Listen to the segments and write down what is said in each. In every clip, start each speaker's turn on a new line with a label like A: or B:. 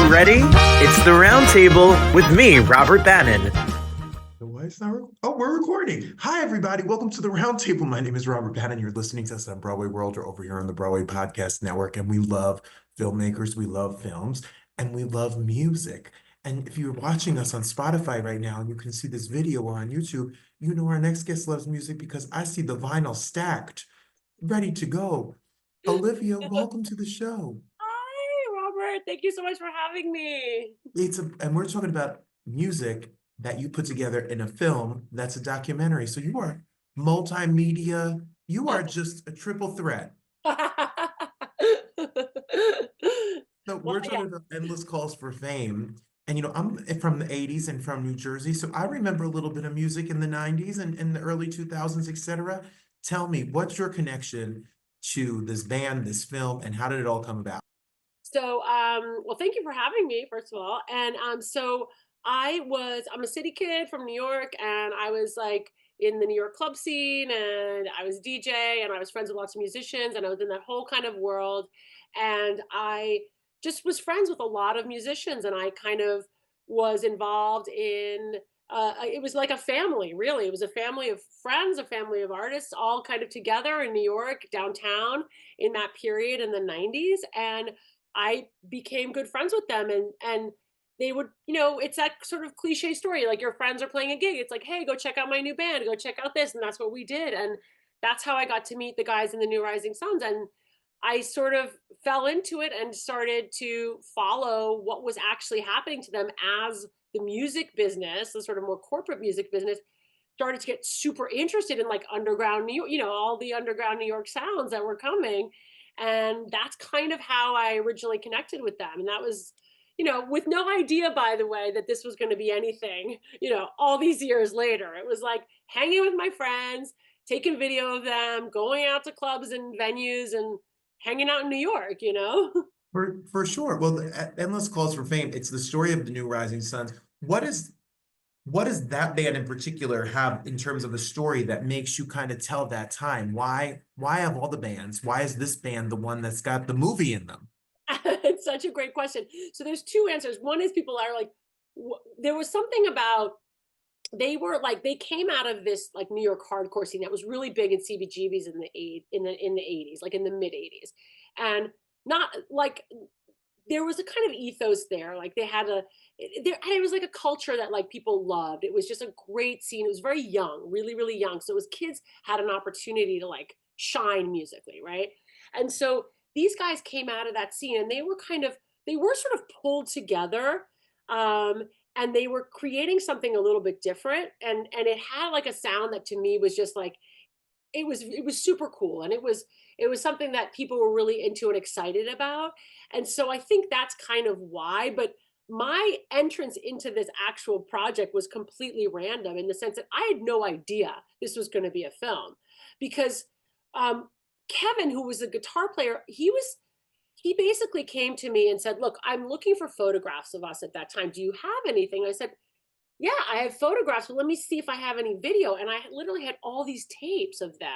A: you ready? It's the Roundtable with me, Robert Bannon.
B: Why it's not oh, we're recording. Hi, everybody. Welcome to the Roundtable. My name is Robert Bannon. You're listening to us on Broadway World or over here on the Broadway Podcast Network. And we love filmmakers, we love films, and we love music. And if you're watching us on Spotify right now and you can see this video or on YouTube, you know our next guest loves music because I see the vinyl stacked, ready to go. Olivia, welcome to the show.
C: Hi, Robert. Thank you so much for having me.
B: And we're talking about music that you put together in a film that's a documentary. So you are multimedia, you are just a triple threat. So we're talking about endless calls for fame. And I'm from the 80s and from New Jersey. So I remember a little bit of music in the 90s and in the early 2000s, etc. Tell me, what's your connection to this band, this film, and how did it all come about?
C: So, well, thank you for having me, first of all. And so I'm a city kid from New York, and I was like in the New York club scene, and I was DJ, and I was friends with lots of musicians, and I was in that whole kind of world. And I just was friends with a lot of musicians, and I kind of was involved in it was like a family, really. It was a family of friends, a family of artists, all kind of together in New York, downtown in that period in the 90s. And I became good friends with them, and they would, it's that sort of cliche story, like your friends are playing a gig. It's like, hey, go check out my new band, go check out this. And that's what we did. And that's how I got to meet the guys in the New Rising Suns. And I sort of fell into it and started to follow what was actually happening to them as the music business, the sort of more corporate music business, started to get super interested in like underground New York, all the underground New York sounds that were coming. And that's kind of how I originally connected with them. And that was, with no idea, by the way, that this was going to be anything, all these years later. It was like hanging with my friends, taking video of them, going out to clubs and venues and hanging out in New York,
B: For sure. Well, Endless Calls for Fame, it's the story of the New Rising Suns. What does that band in particular have in terms of a story that makes you kind of tell that time? Why of all the bands, why is this band the one that's got the movie in them?
C: It's such a great question. So there's two answers. One is people are like, there was something about, they came out of this like New York hardcore scene that was really big in CBGBs in the 80s, like in the mid 80s. And not like there was a kind of ethos there. Like they had it was like a culture that like people loved. It was just a great scene. It was very young, really, really young. So it was kids had an opportunity to like shine musically, right? And so these guys came out of that scene and they were sort of pulled together. And they were creating something a little bit different. And it had like a sound that to me was just like it was super cool, and it was something that people were really into and excited about. And so I think that's kind of why. But my entrance into this actual project was completely random in the sense that I had no idea this was going to be a film, because um, Kevin, who was a guitar player, he basically came to me and said, look, I'm looking for photographs of us at that time. Do you have anything? I said, yeah, I have photographs, but let me see if I have any video. And I literally had all these tapes of them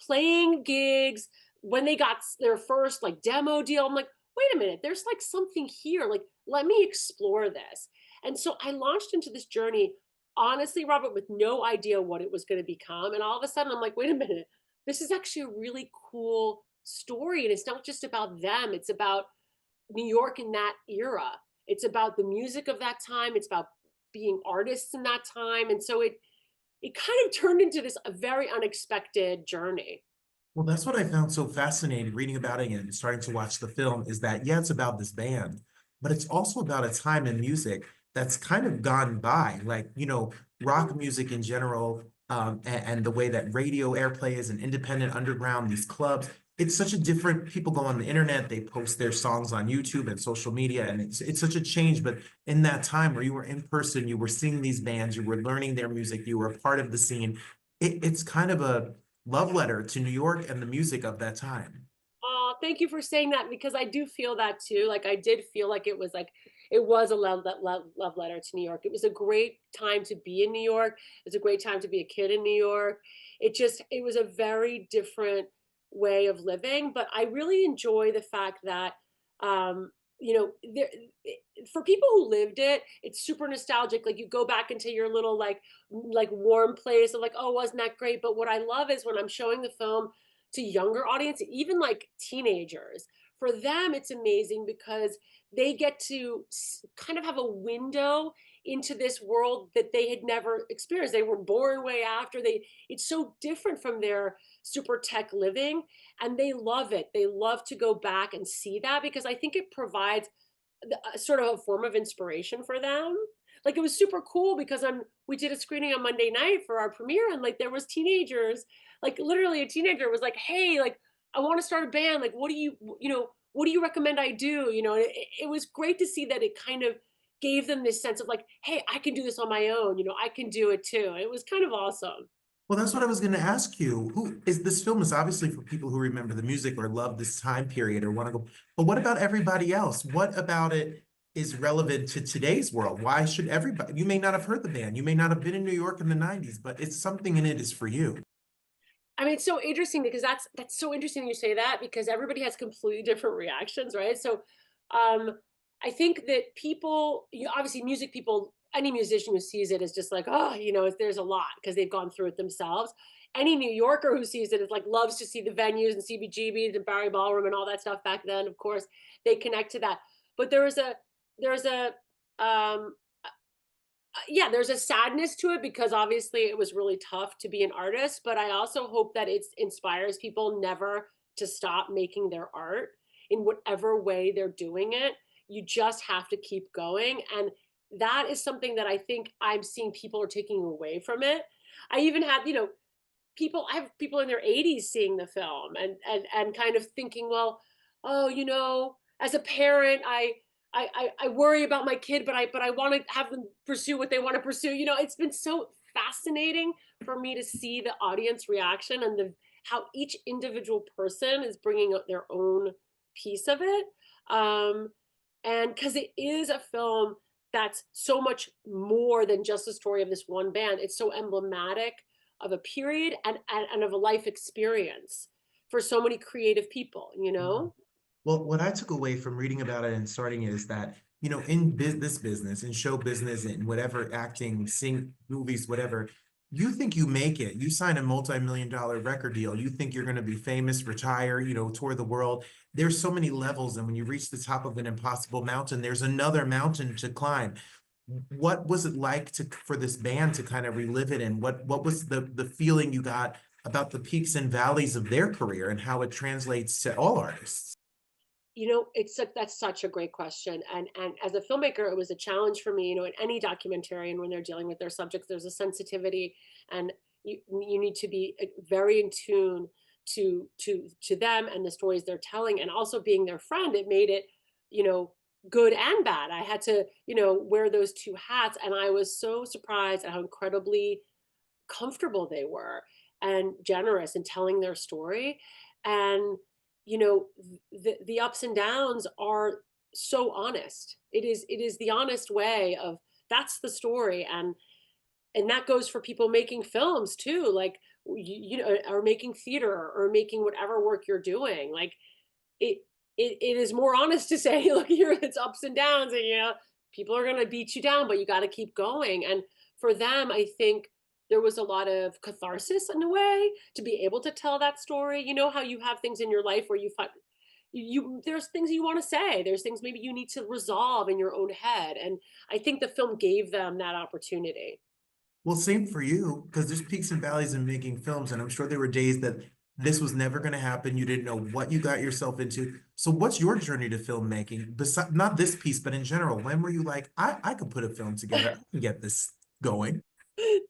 C: playing gigs when they got their first like demo deal. I'm like, wait a minute, there's like something here. Like, let me explore this. And so I launched into this journey, honestly, Robert, with no idea what it was going to become. And all of a sudden, I'm like, wait a minute, this is actually a really cool story. And it's not just about them, it's about New York in that era. It's about the music of that time. It's about being artists in that time. And so it kind of turned into this a very unexpected journey.
B: Well, that's what I found so fascinating reading about it and starting to watch the film is that, yeah, it's about this band, but it's also about a time in music that's kind of gone by, like, rock music in general, and the way that radio airplay is an independent underground, these clubs. It's such a different, people go on the internet, they post their songs on YouTube and social media, and it's such a change. But in that time where you were in person, you were seeing these bands, you were learning their music, you were a part of the scene. It's kind of a love letter to New York and the music of that time.
C: Oh, thank you for saying that, because I do feel that too. Like I did feel like it was a love letter to New York. It was a great time to be in New York. It was a great time to be a kid in New York. It was a very different way of living, but I really enjoy the fact that you know, there for people who lived it, it's super nostalgic. Like you go back into your little like warm place of like, oh, wasn't that great? But what I love is when I'm showing the film to younger audience, even like teenagers, for them it's amazing because they get to kind of have a window into this world that they had never experienced. They were born way after they it's so different from their super tech living, and they love it. They love to go back and see that because I think it provides sort of a form of inspiration for them. Like it was super cool because we did a screening on Monday night for our premiere, and like there was teenagers, like literally a teenager was like, "Hey, like I want to start a band. Like, what do what do you recommend I do?" You know, and it was great to see that it kind of gave them this sense of like, "Hey, I can do this on my own. You know, I can do it too." It was kind of awesome.
B: Well, that's what I was going to ask you. Who is this film is obviously for people who remember the music or love this time period or want to go. But what about everybody else? What about it is relevant to today's world? Why should everybody? You may not have heard the band. You may not have been in New York in the 90s, but it's something in it is for you.
C: I mean, it's so interesting because that's so interesting you say that because everybody has completely different reactions, right? So, um, I think that people, obviously, music people, any musician who sees it is just like, oh, there's a lot because they've gone through it themselves. Any New Yorker who sees it is like loves to see the venues and CBGBs and Barry Ballroom and all that stuff back then. Of course, they connect to that. But there's a um, yeah, there's a sadness to it because obviously it was really tough to be an artist, but I also hope that it inspires people never to stop making their art in whatever way they're doing it. You just have to keep going. And that is something that I think I'm seeing people are taking away from it. I even had, I have people in their 80s seeing the film and kind of thinking, well, oh, as a parent, I worry about my kid, but I want to have them pursue what they want to pursue. It's been so fascinating for me to see the audience reaction and the how each individual person is bringing up their own piece of it. Um, and because it is a film that's so much more than just the story of this one band. It's so emblematic of a period and of a life experience for so many creative people.
B: Well, what I took away from reading about it and starting it is that, in this business, in show business, in whatever acting, sing, movies, whatever, you think you make it. You sign a multi-million-dollar record deal. You think you're going to be famous, retire, tour the world. There's so many levels. And when you reach the top of an impossible mountain, there's another mountain to climb. What was it like for this band to kind of relive it? And what was the feeling you got about the peaks and valleys of their career and how it translates to all artists?
C: That's such a great question. And as a filmmaker, it was a challenge for me, in any documentarian when they're dealing with their subjects, there's a sensitivity and you need to be very in tune to them and the stories they're telling. And also being their friend, it made it, good and bad. I had to, wear those two hats. And I was so surprised at how incredibly comfortable they were and generous in telling their story. And the ups and downs are so honest. It is the honest way of that's the story. And that goes for people making films too, like or making theater or making whatever work you're doing. Like it it is more honest to say, look, here it's ups and downs, and people are going to beat you down, but you got to keep going. And for them, I think there was a lot of catharsis in a way to be able to tell that story. You know how you have things in your life where you find there's things you want to say, there's things maybe you need to resolve in your own head, and I think the film gave them that opportunity.
B: Well, same for you, because there's peaks and valleys in making films, and I'm sure there were days that this was never going to happen. You didn't know what you got yourself into. So what's your journey to filmmaking? Besides, not this piece, but in general, when were you like, I could put a film together, I can get this going?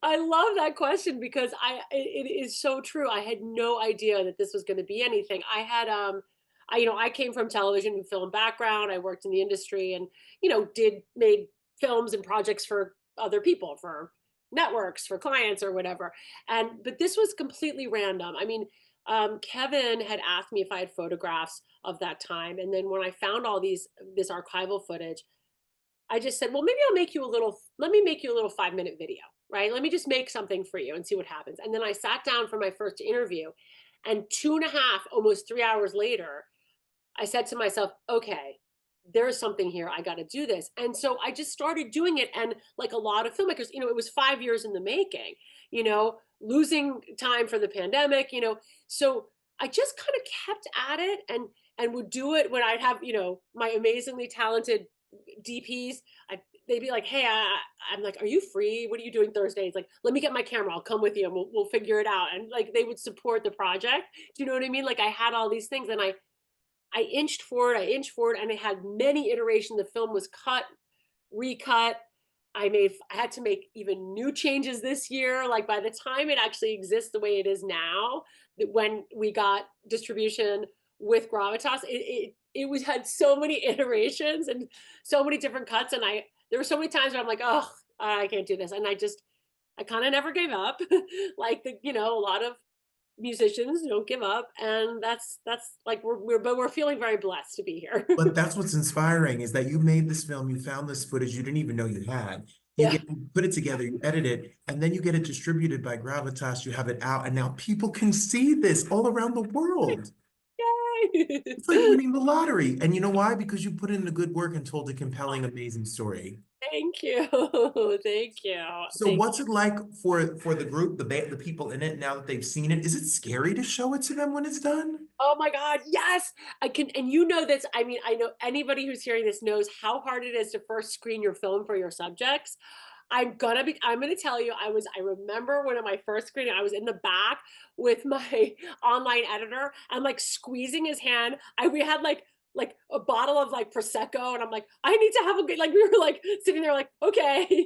C: I love that question because it is so true. I had no idea that this was going to be anything. I came from television and film background. I worked in the industry and made films and projects for other people, for networks, for clients or whatever. But this was completely random. I mean, Kevin had asked me if I had photographs of that time, and then when I found this archival footage, I just said, well, maybe let me make you a little 5-minute video, right? Let me just make something for you and see what happens. And then I sat down for my first interview, and 2.5, almost 3 hours later, I said to myself, okay, there's something here. I got to do this. And so I just started doing it. And like a lot of filmmakers, it was 5 years in the making, losing time for the pandemic, so I just kind of kept at it and would do it when I'd have, my amazingly talented DPs. They'd be like, hey, I'm like, are you free? What are you doing Thursday? It's like, let me get my camera. I'll come with you and we'll figure it out. And like, they would support the project. Do you know what I mean? Like I had all these things and I inched forward, and I had many iterations. The film was cut, recut. I had to make even new changes this year. Like by the time it actually exists the way it is now, when we got distribution with Gravitas, it was had so many iterations and so many different cuts. And there were so many times where I'm like, oh, I can't do this. And I kind of never gave up. Like a lot of musicians don't give up, and that's like we're feeling very blessed to be here.
B: But that's what's inspiring is that you made this film, you found this footage you didn't even know you had.
C: Yeah.
B: Put it together, you edit it, and then you get it distributed by Gravitas, you have it out, and now people can see this all around the world.
C: Yay!
B: It's like winning the lottery. And you know why? Because you put in the good work and told a compelling, amazing story.
C: Thank you. Thank you.
B: So what's it like for the group, the people in it, now that they've seen it? Is it scary to show it to them when it's done?
C: Oh my God, yes. I can, and this, I mean, I know anybody who's hearing this knows how hard it is to first screen your film for your subjects. I'm gonna tell you, I remember one of my first screening, I was in the back with my online editor. I'm like squeezing his hand. We had like a bottle of like Prosecco, and I'm like, I need to have a good, like, we were like sitting there like, okay,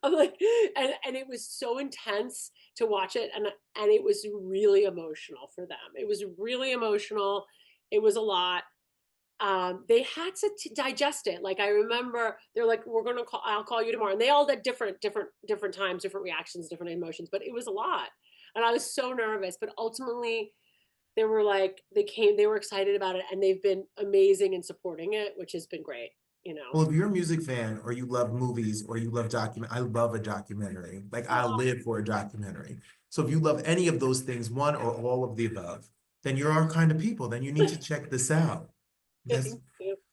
C: I'm like, and it was so intense to watch it. And it was really emotional for them. It was really emotional. It was a lot. They had to digest it. Like I remember they're like, I'll call you tomorrow. And they all did different times, different reactions, different emotions, but it was a lot. And I was so nervous, but ultimately they were like, they were excited about it, and they've been amazing in supporting it, which has been great,
B: Well, if you're a music fan or you love movies or you love I love a documentary. Like I live for a documentary. So if you love any of those things, one or all of the above, then you're our kind of people. Then you need to check this out. Yes.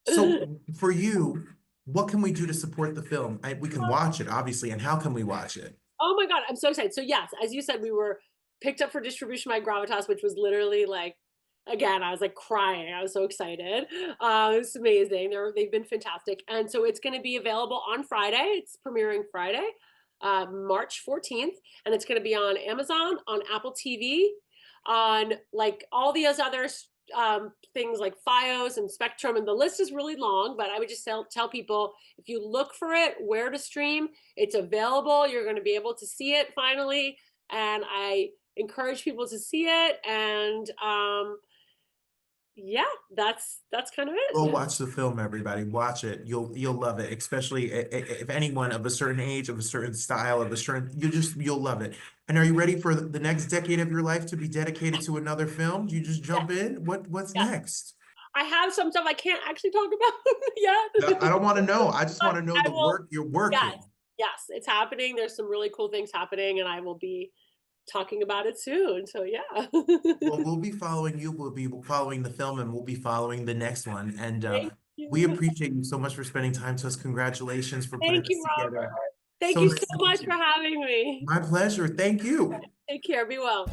B: So for you, what can we do to support the film? We can watch it, obviously, and how can we watch it?
C: Oh my God, I'm so excited. So yes, as you said, we were picked up for distribution by Gravitas, which was literally like, again, I was like crying. I was so excited. It's amazing. They've been fantastic. And so it's going to be available on Friday. It's premiering Friday, March 14th. And it's going to be on Amazon, on Apple TV, on like all these other things like Fios and Spectrum. And the list is really long, but I would just tell people, if you look for it, where to stream, it's available. You're going to be able to see it finally. And I encourage people to see it. And yeah, that's kind of it.
B: Go watch the film, everybody. Watch it. You'll love it, especially if anyone of a certain age, of a certain style, of a certain, you'll love it. And are you ready for the next decade of your life to be dedicated to another film? Do you just jump in? What's next?
C: I have some stuff I can't actually talk about yet.
B: I don't want to know. I just want to know the work you're working.
C: Yes, it's happening. There's some really cool things happening, and I will be talking about it soon. So yeah.
B: Well, we'll be following you. We'll be following the film, and we'll be following the next one. And we appreciate you so much for spending time to us. Congratulations for putting this together.
C: Thank you so much for having me.
B: My pleasure. Thank you.
C: Take care. Be well.